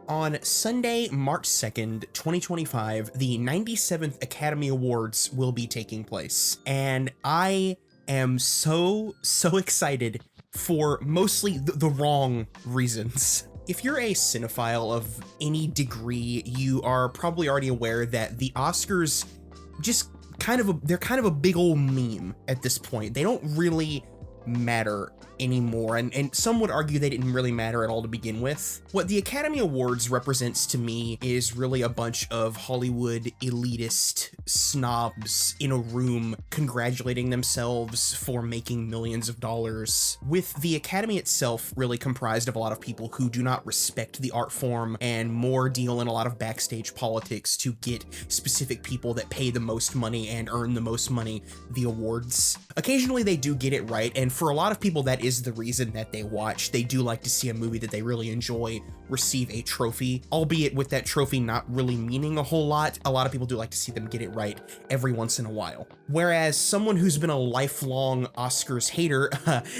On Sunday, March 2nd, 2025, the 97th Academy Awards will be taking place, and I am so excited for mostly the wrong reasons. If you're a cinephile of any degree, you are probably already aware that the Oscars just they're kind of a big old meme at this point. They don't really matter anymore, and some would argue they didn't really matter at all to begin with. What the Academy Awards represents to me is really a bunch of Hollywood elitist snobs in a room congratulating themselves for making millions of dollars, with the Academy itself really comprised of a lot of people who do not respect the art form and more deal in a lot of backstage politics to get specific people that pay the most money and earn the most money the awards. Occasionally they do get it right, and for a lot of people that is the reason that they watch. They do like to see a movie that they really enjoy receive a trophy, albeit with that trophy not really meaning a whole lot. A lot of people do like to see them get it right every once in a while. Whereas someone who's been a lifelong Oscars hater,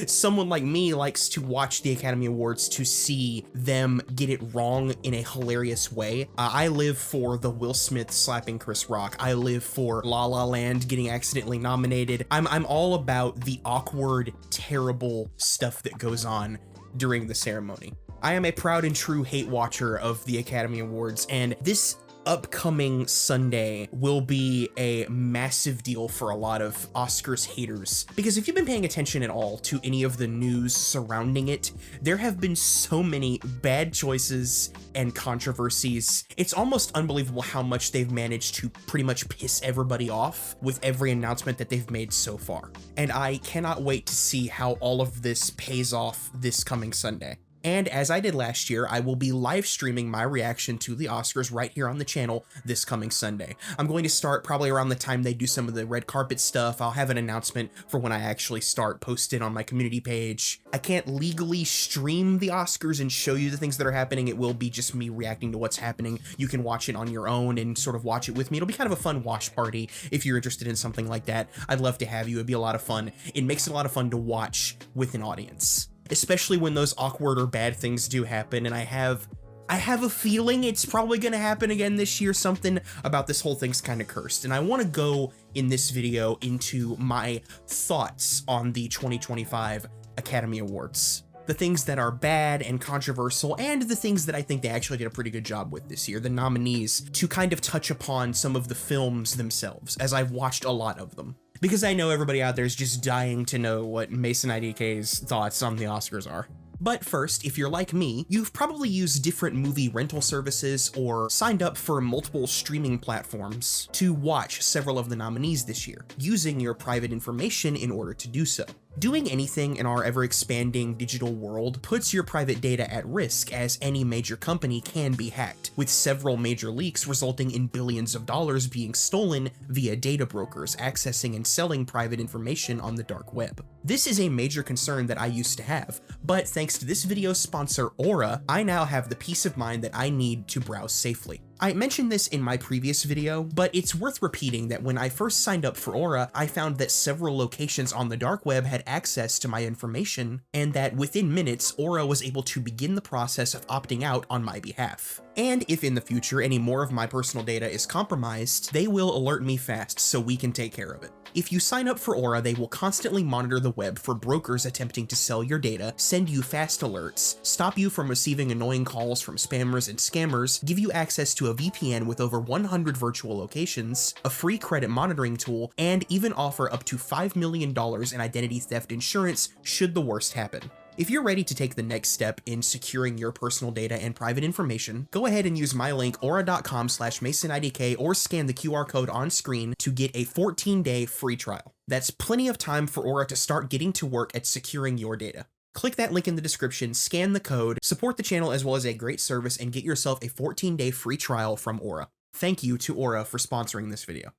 someone like me likes to watch the Academy Awards to see them get it wrong in a hilarious way. I live for the Will Smith slapping Chris Rock. I live for La La Land getting accidentally nominated. I'm all about the awkward, terrible stuff that goes on during the ceremony. I am a proud and true hate watcher of the Academy Awards, and this upcoming Sunday will be a massive deal for a lot of Oscars haters, because if you've been paying attention at all to any of the news surrounding it, there have been so many bad choices and controversies. It's almost unbelievable how much they've managed to pretty much piss everybody off with every announcement that they've made so far. And I cannot wait to see how all of this pays off this coming Sunday. And as I did last year, I will be live streaming my reaction to the Oscars right here on the channel this coming Sunday. I'm going to start probably around the time they do some of the red carpet stuff. I'll have an announcement for when I actually start posted on my community page. I can't legally stream the Oscars and show you the things that are happening. It will be just me reacting to what's happening. You can watch it on your own and sort of watch it with me. It'll be kind of a fun watch party if you're interested in something like that. I'd love to have you. It'd be a lot of fun. It makes it a lot of fun to watch with an audience, especially when those awkward or bad things do happen. And I have a feeling it's probably going to happen again this year. Something about this whole thing's kind of cursed. And I want to go in this video into my thoughts on the 2025 Academy Awards. The things that are bad and controversial, and the things that I think they actually did a pretty good job with this year, the nominees, to kind of touch upon some of the films themselves, as I've watched a lot of them. Because I know everybody out there is just dying to know what Mason IDK's thoughts on the Oscars are. But first, if you're like me, you've probably used different movie rental services or signed up for multiple streaming platforms to watch several of the nominees this year, using your private information in order to do so. Doing anything in our ever-expanding digital world puts your private data at risk, as any major company can be hacked, with several major leaks resulting in billions of dollars being stolen via data brokers accessing and selling private information on the dark web. This is a major concern that I used to have, but thanks to this video's sponsor, Aura, I now have the peace of mind that I need to browse safely. I mentioned this in my previous video, but it's worth repeating that when I first signed up for Aura, I found that several locations on the dark web had access to my information, and that within minutes, Aura was able to begin the process of opting out on my behalf. And if in the future any more of my personal data is compromised, they will alert me fast so we can take care of it. If you sign up for Aura, they will constantly monitor the web for brokers attempting to sell your data, send you fast alerts, stop you from receiving annoying calls from spammers and scammers, give you access to a VPN with over 100 virtual locations, a free credit monitoring tool, and even offer up to $5 million in identity theft insurance should the worst happen. If you're ready to take the next step in securing your personal data and private information, go ahead and use my link aura.com/masonidk or scan the QR code on screen to get a 14-day free trial. That's plenty of time for Aura to start getting to work at securing your data. Click that link in the description, scan the code, support the channel as well as a great service, and get yourself a 14-day free trial from Aura. Thank you to Aura for sponsoring this video.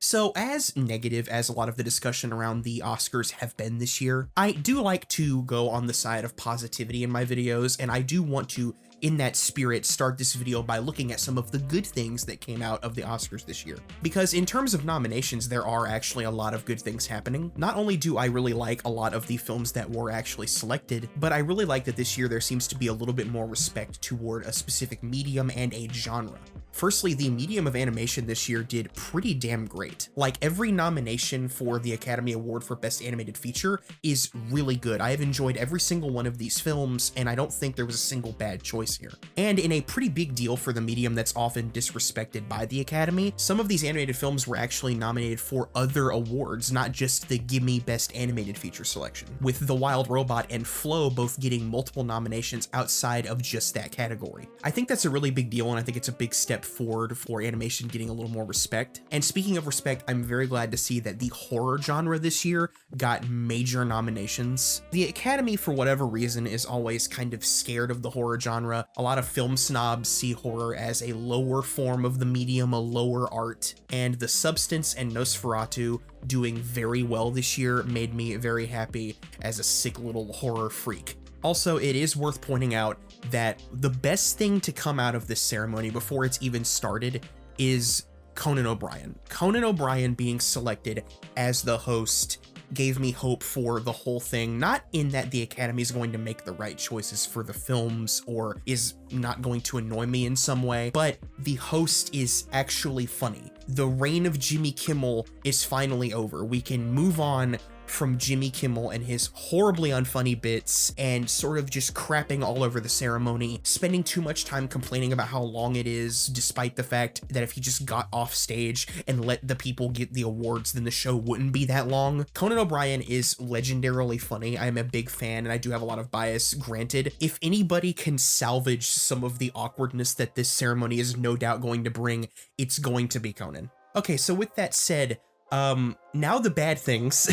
So as negative as a lot of the discussion around the Oscars have been this year, I do like to go on the side of positivity in my videos, and I do want to in that spirit, start this video by looking at some of the good things that came out of the Oscars this year. Because in terms of nominations, there are actually a lot of good things happening. Not only do I really like a lot of the films that were actually selected, but I really like that this year there seems to be a little bit more respect toward a specific medium and a genre. Firstly, the medium of animation this year did pretty damn great. Like, every nomination for the Academy Award for Best Animated Feature is really good. I have enjoyed every single one of these films, and I don't think there was a single bad choice here. And in a pretty big deal for the medium that's often disrespected by the Academy, some of these animated films were actually nominated for other awards, not just the Gimme Best Animated Feature selection, with The Wild Robot and Flow both getting multiple nominations outside of just that category. I think that's a really big deal, and I think it's a big step forward for animation getting a little more respect. And speaking of respect, I'm very glad to see that the horror genre this year got major nominations. The Academy, for whatever reason, is always kind of scared of the horror genre. A lot of film snobs see horror as a lower form of the medium, a lower art, and The Substance and Nosferatu doing very well this year made me very happy as a sick little horror freak. Also, it is worth pointing out that the best thing to come out of this ceremony before it's even started is Conan O'Brien. Conan O'Brien being selected as the host gave me hope for the whole thing, not in that the Academy is going to make the right choices for the films or is not going to annoy me in some way, but the host is actually funny. The reign of Jimmy Kimmel is finally over. We can move on from Jimmy Kimmel and his horribly unfunny bits and sort of just crapping all over the ceremony, spending too much time complaining about how long it is, despite the fact that if he just got off stage and let the people get the awards, then the show wouldn't be that long. Conan O'Brien is legendarily funny. I'm a big fan, and I do have a lot of bias, granted. If anybody can salvage some of the awkwardness that this ceremony is no doubt going to bring, it's going to be Conan. Okay, so with that said, now the bad things.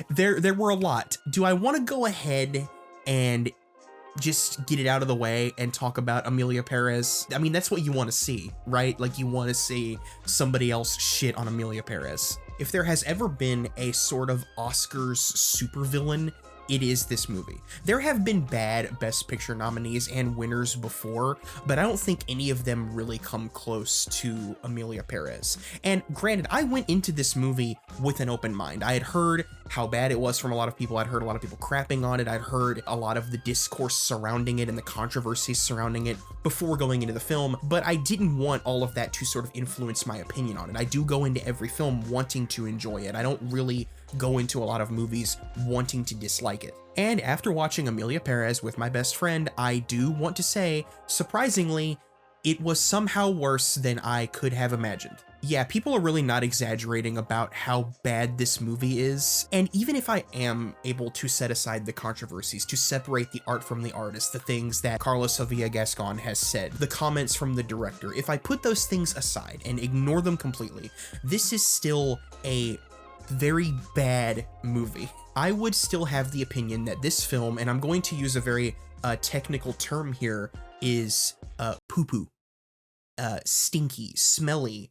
there were a lot. Do I want to go ahead and just get it out of the way and talk about Emilia Perez? I mean, that's what you want to see, right? Like, you want to see somebody else shit on Emilia Perez. If there has ever been a sort of Oscars supervillain, it is this movie. There have been bad Best Picture nominees and winners before, but I don't think any of them really come close to Emilia Perez. And granted, I went into this movie with an open mind. I had heard how bad it was from a lot of people. I'd heard a lot of people crapping on it. I'd heard a lot of the discourse surrounding it and the controversies surrounding it before going into the film, but I didn't want all of that to sort of influence my opinion on it. I do go into every film wanting to enjoy it. I don't really go into a lot of movies wanting to dislike it. And after watching Emilia Perez with my best friend, I do want to say, surprisingly, it was somehow worse than I could have imagined. Yeah, people are really not exaggerating about how bad this movie is, and even if I am able to set aside the controversies, to separate the art from the artist, the things that Carlos Sofia Gascon has said, the comments from the director, if I put those things aside and ignore them completely, this is still a very bad movie. I would still have the opinion that this film, and I'm going to use a very technical term here, is poo-poo, stinky, smelly,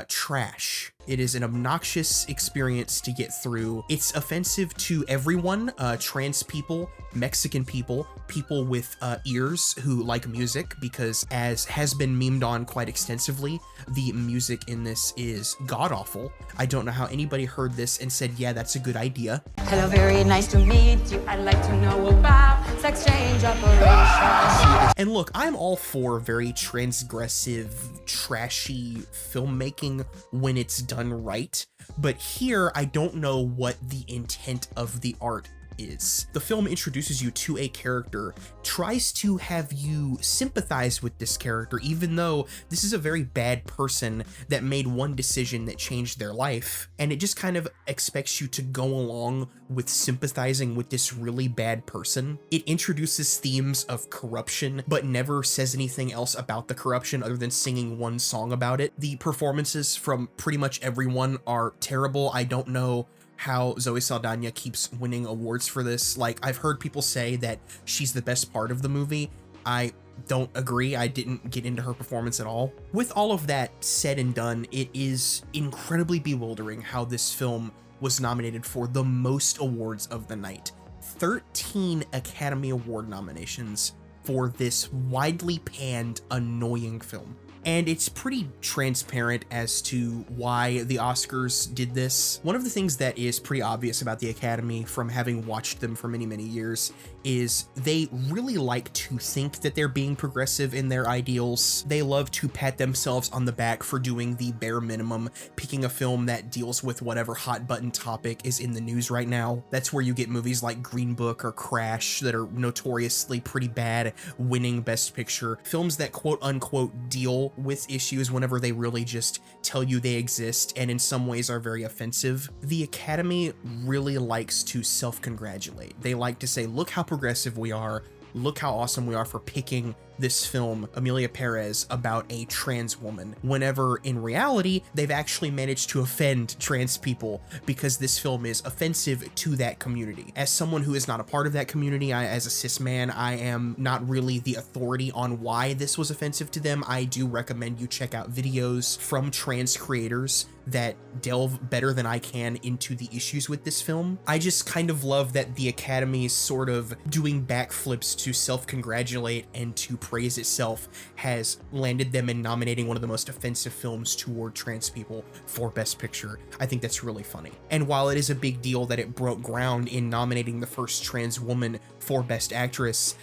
trash. It is an obnoxious experience to get through. It's offensive to everyone, trans people, Mexican people, people with ears who like music, because as has been memed on quite extensively, the music in this is god-awful. I don't know how anybody heard this and said, yeah, that's a good idea. Hello, very nice to meet you. I'd like to know about sex change operations. And look, I'm all for very transgressive, trashy filmmaking when it's done right, but here I don't know what the intent of the art is. The film introduces you to a character, tries to have you sympathize with this character, even though this is a very bad person that made one decision that changed their life, and it just kind of expects you to go along with sympathizing with this really bad person. It introduces themes of corruption, but never says anything else about the corruption other than singing one song about it. The performances from pretty much everyone are terrible. I don't know how Zoe Saldana keeps winning awards for this. Like, I've heard people say that she's the best part of the movie. I don't agree. I didn't get into her performance at all. With all of that said and done, it is incredibly bewildering how this film was nominated for the most awards of the night. 13 Academy Award nominations for this widely panned, annoying film. And it's pretty transparent as to why the Oscars did this. One of the things that is pretty obvious about the Academy from having watched them for many, many years is they really like to think that they're being progressive in their ideals. They love to pat themselves on the back for doing the bare minimum, picking a film that deals with whatever hot button topic is in the news right now. That's where you get movies like Green Book or Crash that are notoriously pretty bad, winning Best Picture. Films that quote unquote deal with issues whenever they really just tell you they exist and in some ways are very offensive. The Academy really likes to self-congratulate. They like to say, look how progressive we are, look how awesome we are for picking this film, Emilia Perez, about a trans woman, whenever in reality, they've actually managed to offend trans people because this film is offensive to that community. As someone who is not a part of that community, as a cis man, I am not really the authority on why this was offensive to them. I do recommend you check out videos from trans creators that delve better than I can into the issues with this film. I just kind of love that the Academy is sort of doing backflips to self-congratulate and to praise itself has landed them in nominating one of the most offensive films toward trans people for Best Picture. I think that's really funny. And while it is a big deal that it broke ground in nominating the first trans woman for Best Actress,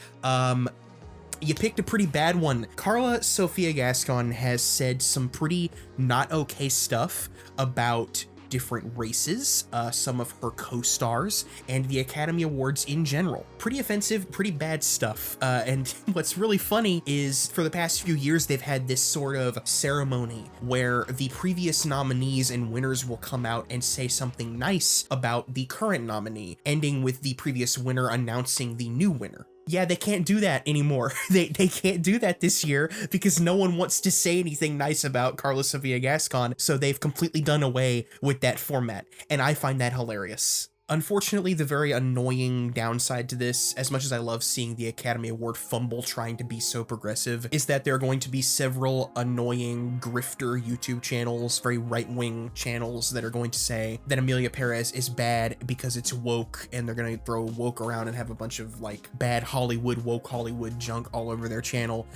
you picked a pretty bad one. Carla Sofia Gascon has said some pretty not okay stuff about different races, some of her co-stars, and the Academy Awards in general. Pretty offensive, pretty bad stuff. And what's really funny is for the past few years, they've had this sort of ceremony where the previous nominees and winners will come out and say something nice about the current nominee, ending with the previous winner announcing the new winner. Yeah, they can't do that anymore. They can't do that this year because no one wants to say anything nice about Carla Sofia Gascon, so they've completely done away with that format, and I find that hilarious. Unfortunately, the very annoying downside to this, as much as I love seeing the Academy Award fumble trying to be so progressive, is that there are going to be several annoying grifter YouTube channels, very right-wing channels that are going to say that Emilia Perez is bad because it's woke, and they're going to throw woke around and have a bunch of like bad Hollywood, woke Hollywood junk all over their channel.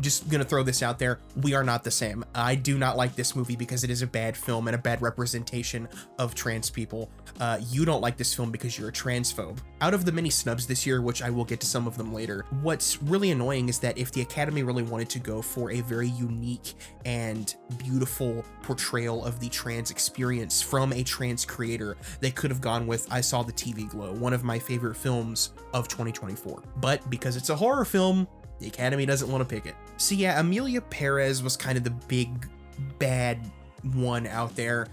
Just gonna throw this out there. We are not the same. I do not like this movie because it is a bad film and a bad representation of trans people. You don't like this film because you're a transphobe. Out of the many snubs this year, which I will get to some of them later, what's really annoying is that if the Academy really wanted to go for a very unique and beautiful portrayal of the trans experience from a trans creator, they could have gone with I Saw the TV Glow, one of my favorite films of 2024. But because it's a horror film, the Academy doesn't want to pick it. So yeah, Emilia Perez was kind of the big bad one out there.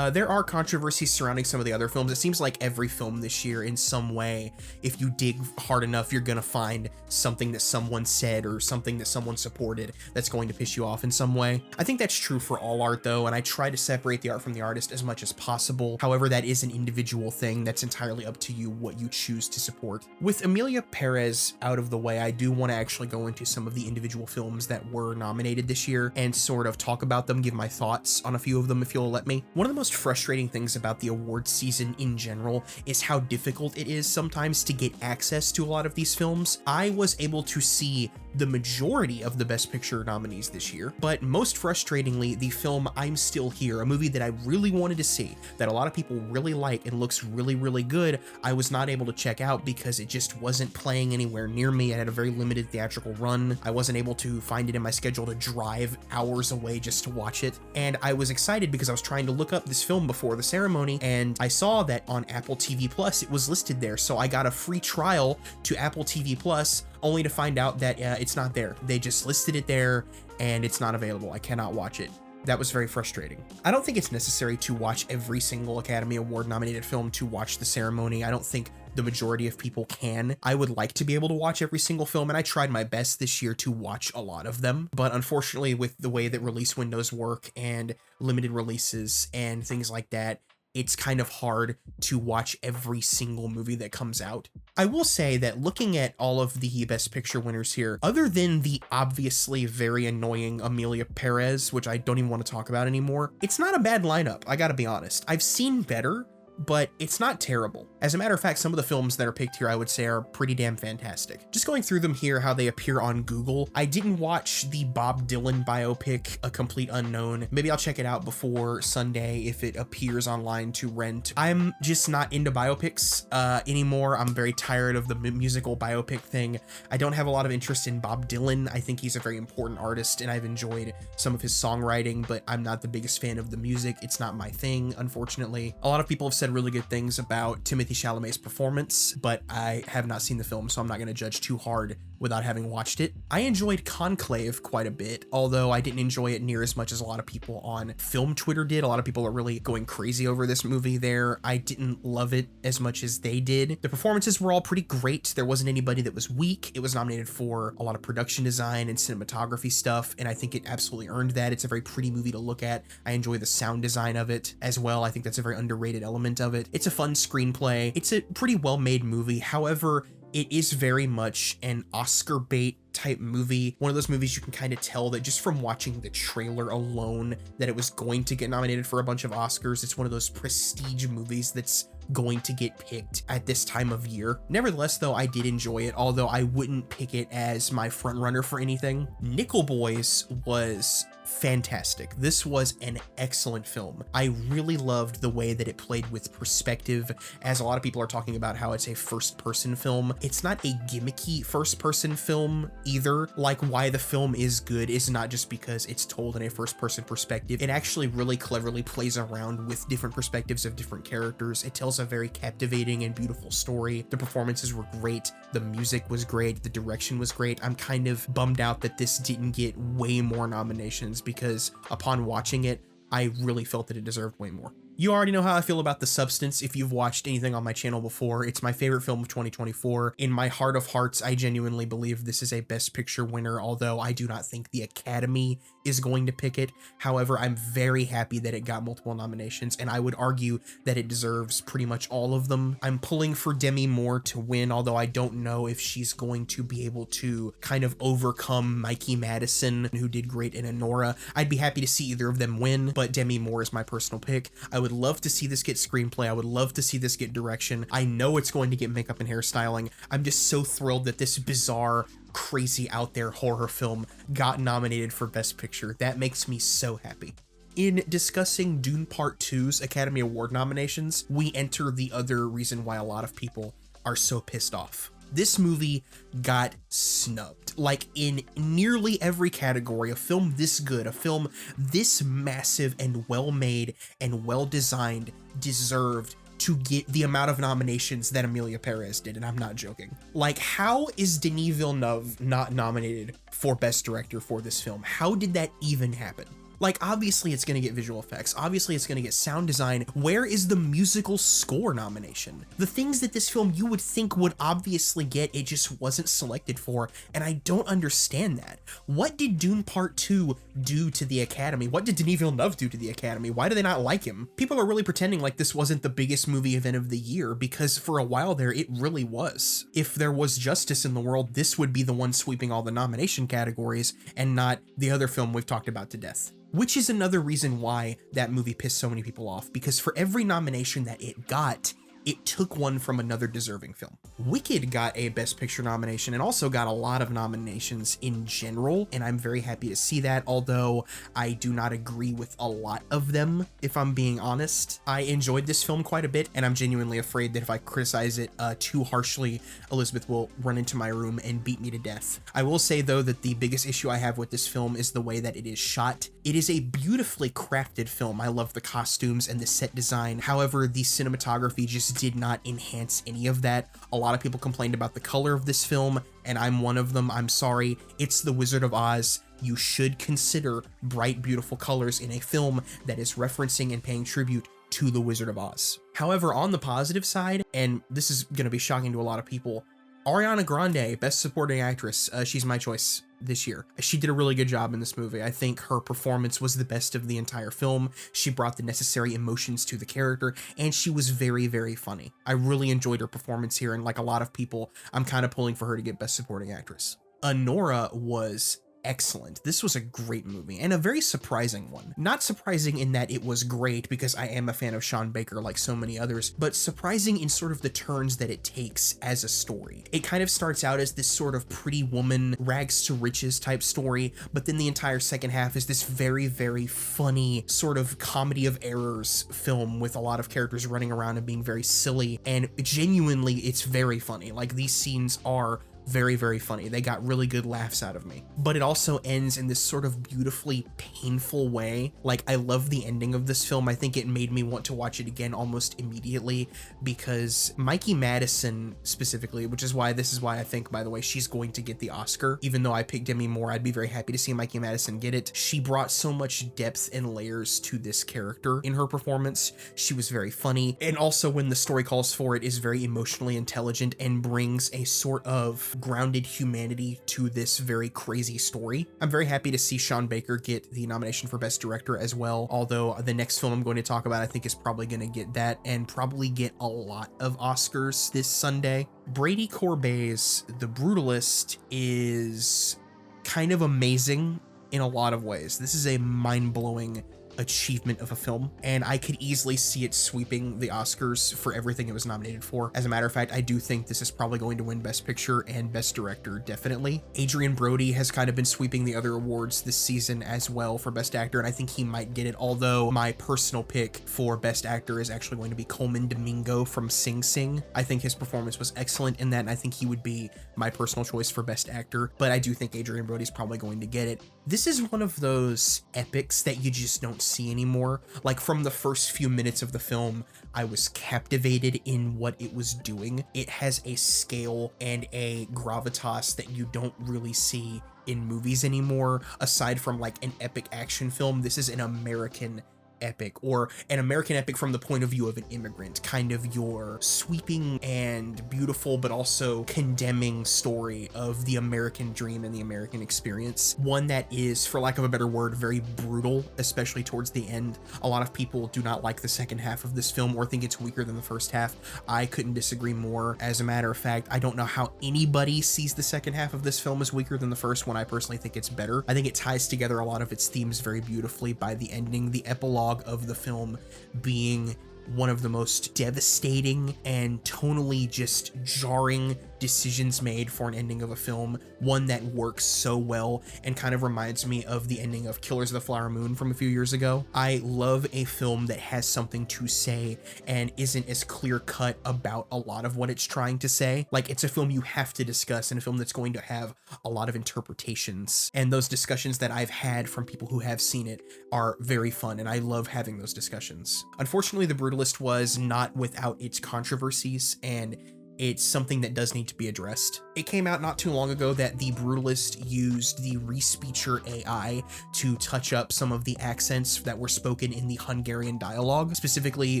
There are controversies surrounding some of the other films. It seems like every film this year in some way, if you dig hard enough, you're gonna find something that someone said or something that someone supported that's going to piss you off in some way. I think that's true for all art though, and I try to separate the art from the artist as much as possible. However, that is an individual thing that's entirely up to you what you choose to support. With Emilia Perez out of the way, I do want to actually go into some of the individual films that were nominated this year and sort of talk about them, give my thoughts on a few of them if you'll let me. One of the most frustrating things about the awards season in general is how difficult it is sometimes to get access to a lot of these films. I was able to see the majority of the Best Picture nominees this year, but most frustratingly, the film I'm Still Here, a movie that I really wanted to see, that a lot of people really like and looks really, really good, I was not able to check out because it just wasn't playing anywhere near me. It had a very limited theatrical run. I wasn't able to find it in my schedule to drive hours away just to watch it, and I was excited because I was trying to look up this film before the ceremony, and I saw that on Apple TV Plus it was listed there, so I got a free trial to Apple TV Plus, only to find out that it's not there. They just listed it there and it's not available. I cannot watch it. That was very frustrating. I don't think it's necessary to watch every single Academy Award nominated film to watch the ceremony. I don't think the majority of people can. I would like to be able to watch every single film, and I tried my best this year to watch a lot of them, but unfortunately with the way that release windows work and limited releases and things like that, it's kind of hard to watch every single movie that comes out. I will say that looking at all of the Best Picture winners here, other than the obviously very annoying Emilia Perez, which I don't even want to talk about anymore, it's not a bad lineup, I gotta be honest. I've seen better, but it's not terrible. As a matter of fact, some of the films that are picked here I would say are pretty damn fantastic. Just going through them here, how they appear on Google. I didn't watch the Bob Dylan biopic, A Complete Unknown. Maybe I'll check it out before Sunday if it appears online to rent. I'm just not into biopics anymore. I'm very tired of the musical biopic thing. I don't have a lot of interest in Bob Dylan. I think he's a very important artist and I've enjoyed some of his songwriting, but I'm not the biggest fan of the music. It's not my thing, unfortunately. A lot of people have said really good things about Timothée Chalamet's performance, but I have not seen the film, so I'm not going to judge too hard without having watched it. I enjoyed Conclave quite a bit, although I didn't enjoy it near as much as a lot of people on film Twitter did. A lot of people are really going crazy over this movie there. I didn't love it as much as they did. The performances were all pretty great. There wasn't anybody that was weak. It was nominated for a lot of production design and cinematography stuff, and I think it absolutely earned that. It's a very pretty movie to look at. I enjoy the sound design of it as well. I think that's a very underrated element of it. It's a fun screenplay. It's a pretty well-made movie. However, it is very much an Oscar bait type movie. One of those movies you can kind of tell that just from watching the trailer alone that it was going to get nominated for a bunch of Oscars. It's one of those prestige movies that's going to get picked at this time of year. Nevertheless, though, I did enjoy it, although I wouldn't pick it as my front runner for anything. Nickel Boys was fantastic. This was an excellent film. I really loved the way that it played with perspective, as a lot of people are talking about how it's a first-person film. It's not a gimmicky first-person film either. Like, why the film is good is not just because it's told in a first-person perspective. It actually really cleverly plays around with different perspectives of different characters. It tells a very captivating and beautiful story. The performances were great. The music was great. The direction was great. I'm kind of bummed out that this didn't get way more nominations because upon watching it, I really felt that it deserved way more. You already know how I feel about The Substance if you've watched anything on my channel before. It's my favorite film of 2024. In my heart of hearts, I genuinely believe this is a Best Picture winner, although I do not think the Academy is going to pick it. However, I'm very happy that it got multiple nominations, and I would argue that it deserves pretty much all of them. I'm pulling for Demi Moore to win, although I don't know if she's going to be able to kind of overcome Mikey Madison, who did great in Anora. I'd be happy to see either of them win, but Demi Moore is my personal pick. I would love to see this get screenplay. I would love to see this get direction. I know it's going to get makeup and hairstyling. I'm just so thrilled that this bizarre, crazy out there horror film got nominated for Best Picture. That makes me so happy. In discussing Dune Part 2's Academy Award nominations, we enter the other reason why a lot of people are so pissed off. This movie got snubbed. Like, in nearly every category, a film this good, a film this massive and well-made and well-designed deserved to get the amount of nominations that Emilia Perez did, and I'm not joking. Like, how is Denis Villeneuve not nominated for Best Director for this film? How did that even happen? Like, obviously it's gonna get visual effects. Obviously it's gonna get sound design. Where is the musical score nomination? The things that this film you would think would obviously get, it just wasn't selected for, and I don't understand that. What did Dune Part 2 do to the Academy? What did Denis Villeneuve do to the Academy? Why do they not like him? People are really pretending like this wasn't the biggest movie event of the year, because for a while there, it really was. If there was justice in the world, this would be the one sweeping all the nomination categories, and not the other film we've talked about to death. Which is another reason why that movie pissed so many people off, because for every nomination that it got, it took one from another deserving film. Wicked got a Best Picture nomination and also got a lot of nominations in general, and I'm very happy to see that, although I do not agree with a lot of them, if I'm being honest. I enjoyed this film quite a bit, and I'm genuinely afraid that if I criticize it too harshly, Elizabeth will run into my room and beat me to death. I will say, though, that the biggest issue I have with this film is the way that it is shot. It is a beautifully crafted film. I love the costumes and the set design. However, the cinematography just did not enhance any of that. A lot of people complained about the color of this film, and I'm one of them. I'm sorry. It's The Wizard of Oz. You should consider bright, beautiful colors in a film that is referencing and paying tribute to The Wizard of Oz. However, on the positive side, and this is going to be shocking to a lot of people, Ariana Grande, Best Supporting Actress, she's my choice this year. She did a really good job in this movie. I think her performance was the best of the entire film. She brought the necessary emotions to the character, and she was very, very funny. I really enjoyed her performance here, and like a lot of people, I'm kind of pulling for her to get Best Supporting Actress. Anora was excellent. This was a great movie and a very surprising one. Not surprising in that it was great because I am a fan of Sean Baker like so many others, but surprising in sort of the turns that it takes as a story. It kind of starts out as this sort of Pretty Woman, rags to riches type story, but then the entire second half is this very, very funny sort of comedy of errors film with a lot of characters running around and being very silly, and genuinely it's very funny. Like, these scenes are very, very funny. They got really good laughs out of me. But it also ends in this sort of beautifully painful way. Like, I love the ending of this film. I think it made me want to watch it again almost immediately because Mikey Madison specifically, which is why I think, by the way, she's going to get the Oscar. Even though I picked Demi Moore, I'd be very happy to see Mikey Madison get it. She brought so much depth and layers to this character in her performance. She was very funny. And also, when the story calls for it, is very emotionally intelligent and brings a sort of grounded humanity to this very crazy story. I'm very happy to see Sean Baker get the nomination for Best Director as well, although the next film I'm going to talk about I think is probably going to get that and probably get a lot of Oscars this Sunday. Brady Corbet's The Brutalist is kind of amazing in a lot of ways. This is a mind-blowing achievement of a film, and I could easily see it sweeping the Oscars for everything it was nominated for. As a matter of fact, I do think this is probably going to win Best Picture and Best Director, definitely. Adrian Brody has kind of been sweeping the other awards this season as well for Best Actor, and I think he might get it, although my personal pick for Best Actor is actually going to be Coleman Domingo from Sing Sing. I think his performance was excellent in that, and I think he would be my personal choice for Best Actor, but I do think Adrian Brody's probably going to get it. This is one of those epics that you just don't see anymore. Like, from the first few minutes of the film, I was captivated in what it was doing. It has a scale and a gravitas that you don't really see in movies anymore. Aside from like an epic action film, this is an American epic, or an American epic from the point of view of an immigrant, kind of your sweeping and beautiful but also condemning story of the American dream and the American experience. One that is, for lack of a better word, very brutal, especially towards the end. A lot of people do not like the second half of this film or think it's weaker than the first half. I couldn't disagree more. As a matter of fact, I don't know how anybody sees the second half of this film as weaker than the first one. I personally think it's better. I think it ties together a lot of its themes very beautifully by the ending, the epilogue of the film being one of the most devastating and tonally just jarring decisions made for an ending of a film, one that works so well and kind of reminds me of the ending of Killers of the Flower Moon from a few years ago. I love a film that has something to say and isn't as clear-cut about a lot of what it's trying to say. Like, it's a film you have to discuss and a film that's going to have a lot of interpretations, and those discussions that I've had from people who have seen it are very fun, and I love having those discussions. Unfortunately, The Brutalist was not without its controversies, and it's something that does need to be addressed. It came out not too long ago that The Brutalist used the Respeecher AI to touch up some of the accents that were spoken in the Hungarian dialogue, specifically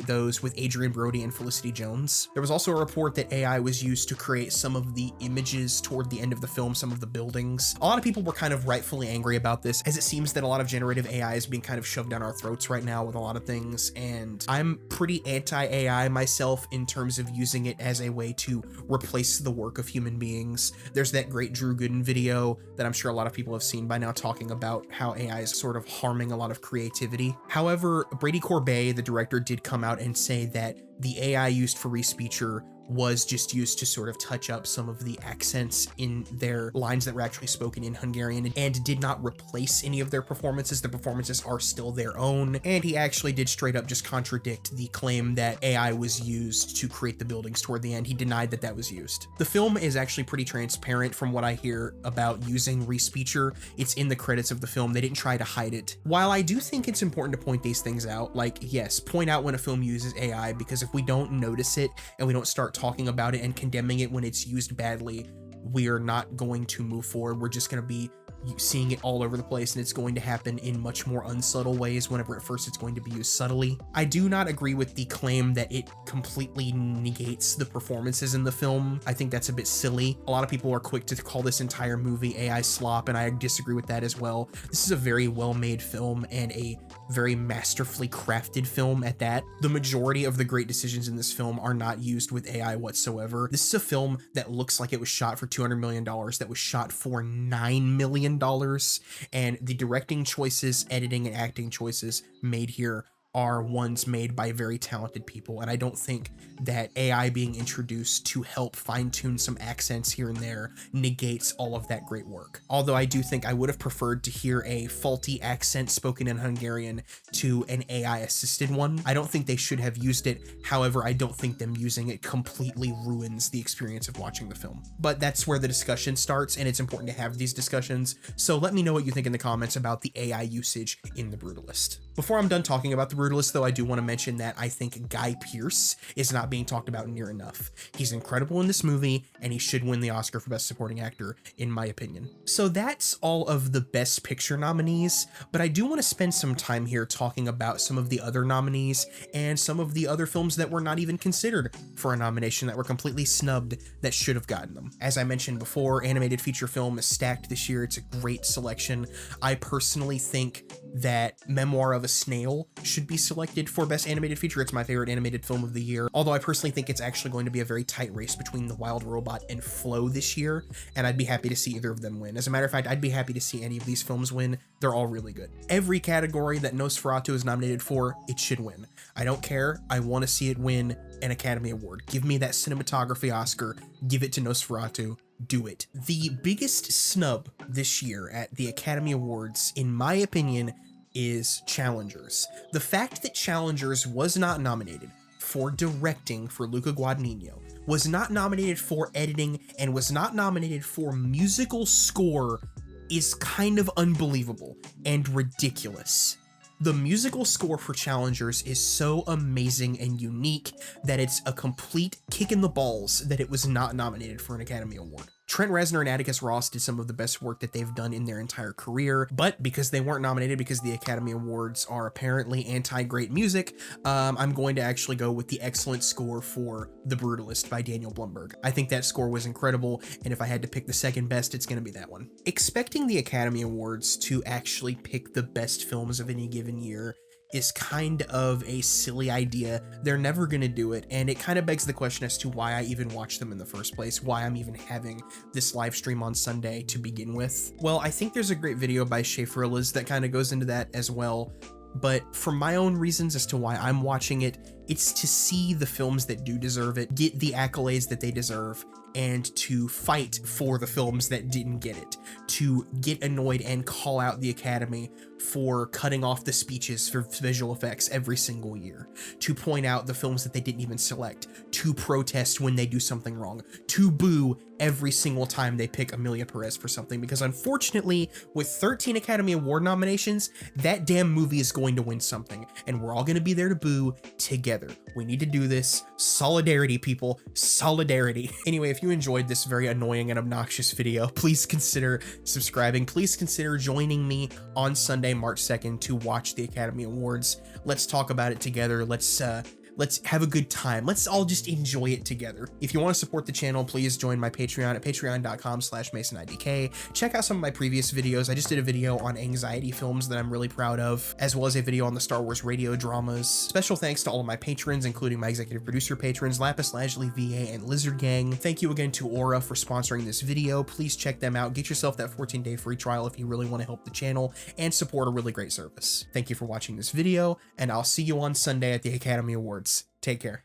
those with Adrian Brody and Felicity Jones. There was also a report that AI was used to create some of the images toward the end of the film, some of the buildings. A lot of people were kind of rightfully angry about this, as it seems that a lot of generative AI is being kind of shoved down our throats right now with a lot of things, and I'm pretty anti-AI myself in terms of using it as a way to replace the work of human beings. There's that great Drew Gooden video that I'm sure a lot of people have seen by now talking about how AI is sort of harming a lot of creativity. However, Brady Corbet, the director, did come out and say that the AI used for Respeecher was just used to sort of touch up some of the accents in their lines that were actually spoken in Hungarian, and did not replace any of their performances. The performances are still their own, and he actually did straight up just contradict the claim that AI was used to create the buildings toward the end. He denied that that was used. The film is actually pretty transparent from what I hear about using Respeecher. It's in the credits of the film. They didn't try to hide it. While I do think it's important to point these things out, like, yes, point out when a film uses AI, because if we don't notice it and we don't start talking about it and condemning it when it's used badly, we are not going to move forward. We're just going to be seeing it all over the place, and it's going to happen in much more unsubtle ways whenever at first it's going to be used subtly. I do not agree with the claim that it completely negates the performances in the film. I think that's a bit silly. A lot of people are quick to call this entire movie AI slop, and I disagree with that as well. This is a very well-made film and a very masterfully crafted film at that. The majority of the great decisions in this film are not used with AI whatsoever. This is a film that looks like it was shot for $200 million, that was shot for $9 million, million, and the directing choices, editing, and acting choices made here are ones made by very talented people, and I don't think that AI being introduced to help fine-tune some accents here and there negates all of that great work. Although I do think I would have preferred to hear a faulty accent spoken in Hungarian to an AI-assisted one. I don't think they should have used it, however, I don't think them using it completely ruins the experience of watching the film. But that's where the discussion starts, and it's important to have these discussions, so let me know what you think in the comments about the AI usage in The Brutalist. Before I'm done talking about The Brutalist, though, I do want to mention that I think Guy Pearce is not being talked about near enough. He's incredible in this movie, and he should win the Oscar for Best Supporting Actor, in my opinion. So that's all of the Best Picture nominees, but I do want to spend some time here talking about some of the other nominees and some of the other films that were not even considered for a nomination, that were completely snubbed, that should have gotten them. As I mentioned before, animated feature film is stacked this year. It's a great selection. I personally think that Memoir of a Snail should be selected for Best Animated Feature. It's my favorite animated film of the year, although I personally think it's actually going to be a very tight race between The Wild Robot and Flow this year, and I'd be happy to see either of them win. As a matter of fact, I'd be happy to see any of these films win. They're all really good. Every category that Nosferatu is nominated for, it should win. I don't care. I want to see it win an Academy Award. Give me that cinematography Oscar. Give it to Nosferatu. Do it. The biggest snub this year at the Academy Awards, in my opinion, is Challengers. The fact that Challengers was not nominated for directing for Luca Guadagnino, was not nominated for editing, and was not nominated for musical score is kind of unbelievable and ridiculous. The musical score for Challengers is so amazing and unique that it's a complete kick in the balls that it was not nominated for an Academy Award. Trent Reznor and Atticus Ross did some of the best work that they've done in their entire career, but because they weren't nominated, because the Academy Awards are apparently anti-great music, I'm going to actually go with the excellent score for The Brutalist by Daniel Blumberg. I think that score was incredible, and if I had to pick the second best, it's going to be that one. Expecting the Academy Awards to actually pick the best films of any given year is kind of a silly idea. They're never going to do it, and it kind of begs the question as to why I even watch them in the first place, why I'm even having this live stream on Sunday to begin with. Well, I think there's a great video by Schaefer Liz that kind of goes into that as well, but for my own reasons as to why I'm watching it, it's to see the films that do deserve it, get the accolades that they deserve, and to fight for the films that didn't get it, to get annoyed and call out the Academy for cutting off the speeches for visual effects every single year, to point out the films that they didn't even select, to protest when they do something wrong, to boo every single time they pick Emilia Perez for something, because unfortunately, with 13 Academy Award nominations, that damn movie is going to win something, and we're all going to be there to boo together. We need to do this. Solidarity, people. Solidarity. Anyway, if you enjoyed this very annoying and obnoxious video, please consider subscribing. Please consider joining me on Sunday, March 2nd to watch the Academy Awards. Let's talk about it together. Let's have a good time. Let's all just enjoy it together. If you want to support the channel, please join my Patreon at patreon.com/MasonIDK. Check out some of my previous videos. I just did a video on anxiety films that I'm really proud of, as well as a video on the Star Wars radio dramas. Special thanks to all of my patrons, including my executive producer patrons, Lapis Lazuli, VA, and Lizard Gang. Thank you again to Aura for sponsoring this video. Please check them out. Get yourself that 14-day free trial if you really want to help the channel and support a really great service. Thank you for watching this video, and I'll see you on Sunday at the Academy Awards. Take care.